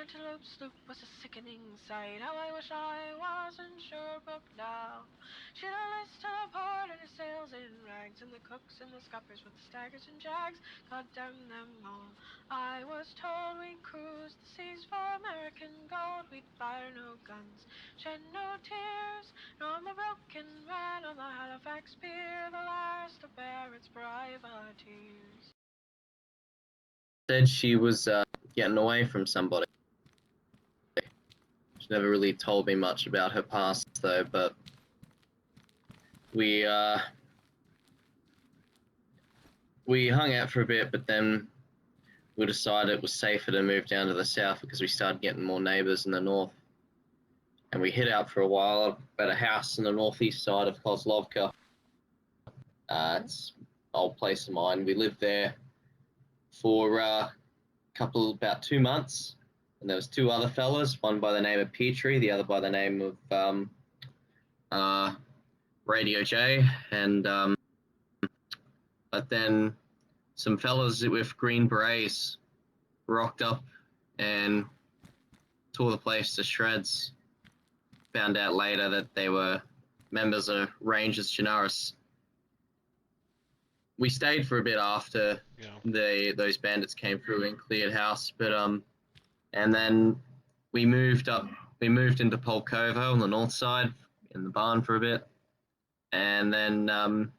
antelope's sloop was a sickening sight. How I wish I wasn't sure, but now she'd a list to the port and her sails in rags, and the cooks and the scuppers with the staggers and jags. God damn them all. I was told we'd cruise the seas for American gold. We'd fire no guns, shed no tears, nor on the broken man on the Halifax pier, the last to bear its privateers. Said she was getting away from somebody. She never really told me much about her past though, but we hung out for a bit, but then we decided it was safer to move down to the south because we started getting more neighbours in the north. And we hid out for a while at a house in the northeast side of Kozlovka. It's an old place of mine. We lived there for about 2 months, and there was two other fellas, one by the name of Petrie, the other by the name of Radio J, and but then some fellas with green berets rocked up and tore the place to shreds. Found out later that they were members of Rangers Generis. We stayed for a bit after those bandits came through and cleared house, but and then we moved into Polkovo on the north side in the barn for a bit, and then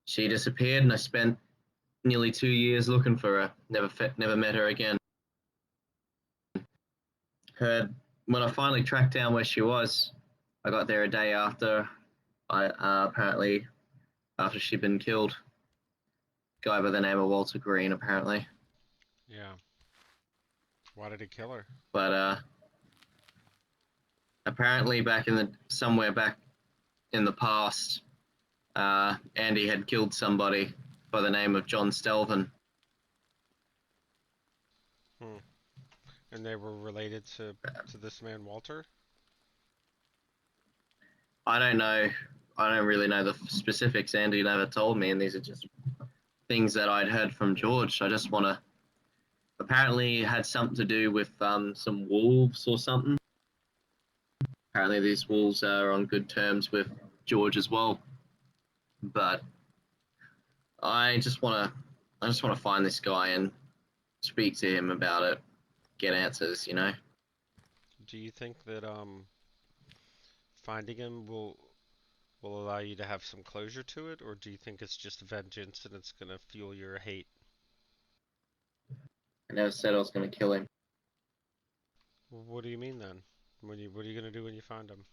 she disappeared, and I spent nearly 2 years looking for her. Never met her again. When I finally tracked down where she was, I got there a day after apparently after she'd been killed. Guy by the name of Walter Green, apparently. Yeah. Why did he kill her? But apparently somewhere back in the past, Andy had killed somebody by the name of John Stelvin. And they were related to this man, Walter? I don't know. I don't really know the specifics. Andy never told me, and these are just things that I'd heard from George. I just want to... Apparently it had something to do with some wolves or something. Apparently these wolves are on good terms with George as well. But I just want to find this guy and speak to him about it, get answers, you know. Do you think that finding him will allow you to have some closure to it, or do you think it's just vengeance and it's gonna fuel your hate? I never said I was going to kill him. What do you mean then? What are you gonna do when you find him?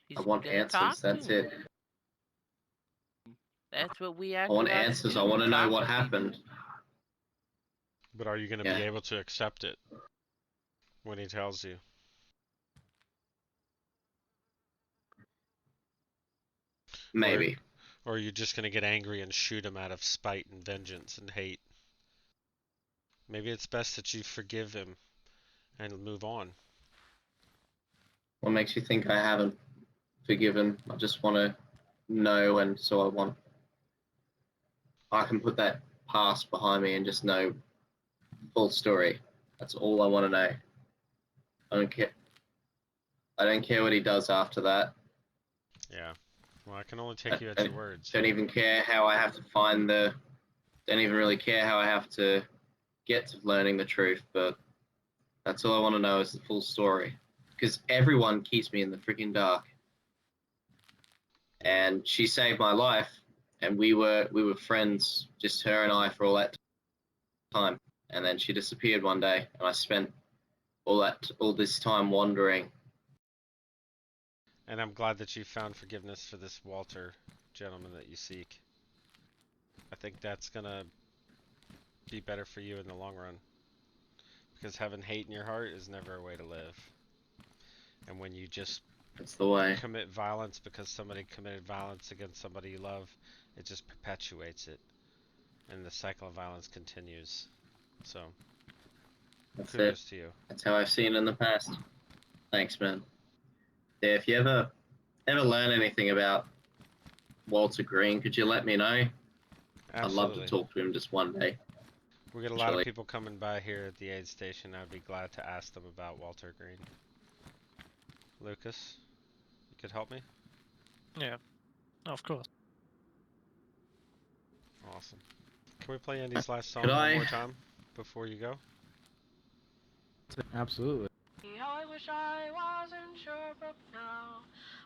He's I want gonna answers, talk that's to it. him. That's what we I actually want have to answers, do, I want to know talk what to happened. people. But are you gonna be able to accept it when he tells you? Maybe. Or are you just gonna get angry and shoot him out of spite and vengeance and hate? Maybe it's best that you forgive him and move on. What makes you think I haven't forgiven? I just want to know, and so I can put that past behind me and just know the full story. That's all I want to know. I don't care. I don't care what he does after that. Yeah. Well, I can only take you at your words. Don't even care how I have to don't even really care how I have to get to learning the truth, but that's all I want to know is the full story. Because everyone keeps me in the freaking dark. And she saved my life, and we were friends, just her and I, for all that time. And then she disappeared one day, and I spent all this time wandering. And I'm glad that you found forgiveness for this Walter gentleman that you seek. I think that's gonna be better for you in the long run. Because having hate in your heart is never a way to live. And when you just That's the way. commit violence because somebody committed violence against somebody you love, it just perpetuates it. And the cycle of violence continues. So, kudos to you. That's how I've seen it in the past. Thanks, man. Yeah, if you ever learn anything about Walter Green, could you let me know? Absolutely. I'd love to talk to him just one day. We get a lot of Actually. people coming by here at the aid station. I'd be glad to ask them about Walter Green. Lucas, you could help me? Yeah, of course. Awesome. Can we play Andy's last song Could one I? more time before you go? Absolutely. How I wish I was in Sherbrooke now.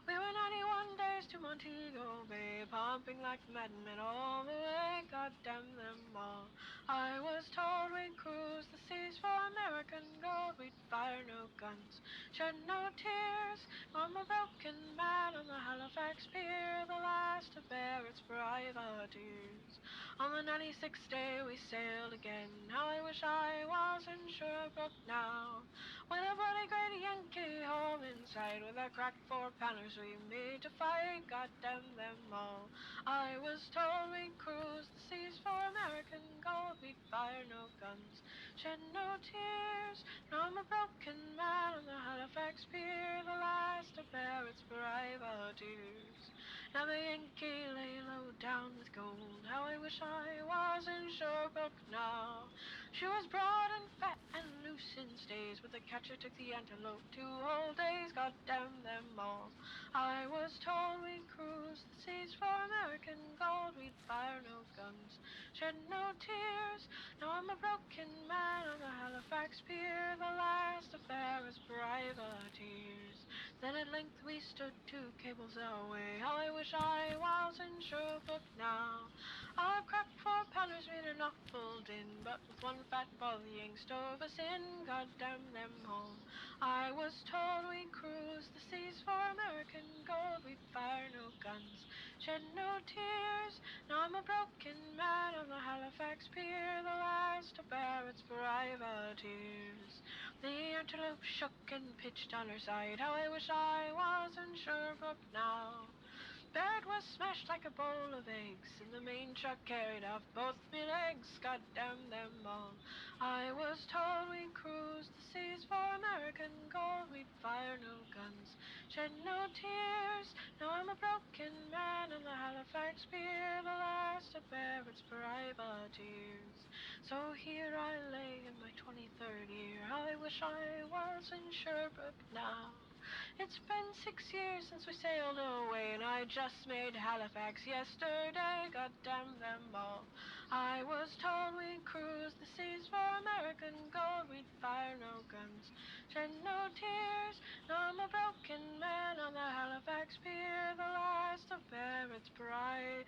We were 91 days to Montego Bay, pumping like madmen all the way, God damn them all. I was told we'd cruise the seas for American gold, we'd fire no guns, shed no tears. I'm a broken man on the Halifax pier, the last to bear its privateers. On the 96th day we sailed again, how I wish I was in Sherbrooke now. When a bloody great Yankee home inside with our cracked 4-pounders we made to fight, God damn them all. I was told we'd cruise the seas for American gold, we'd fire no guns, shed no tears. Now I'm a broken man on the Halifax pier, the last to bear its privateers. Now the Yankee lay low down with gold, how I wish I was in Sherbrooke now. She was broad and fat and loose in stays, but the catcher took the antelope 2 whole days, God damn them all. I was told we'd cruise the seas for American gold, we'd fire no guns, shed no tears. Now I'm a broken man on the Halifax pier, the last to bear his privateers. Then at length we stood 2 cables away, how I wish I was in Sherbrooke now. Our cracked 4-pounders made an awful din, but with one fat ball the Yanks stove us in, God damn them all. I was told we'd cruise the seas for American gold, we'd fire no guns, shed no tears. Now I'm a broken man on the Halifax pier, the last to bear its privateers. The antelope shook and pitched on her side, how I wish I was in Sherbrooke now. Bed was smashed like a bowl of eggs, and the main truck carried off both me legs, God damn them all. I was told we'd cruise the seas for American gold, we'd fire no guns, shed no tears. Now I'm a broken man on the Halifax pier, the last to bear its privateers. So here I lay in my 23rd year, how I wish I was in Sherbrooke now. It's been 6 years since we sailed away, and I just made Halifax yesterday, God damn them all. I was told we'd cruise the seas for American gold, we'd fire no guns, shed no tears. Now I'm a broken man on the Halifax pier, the last to bear its privateers.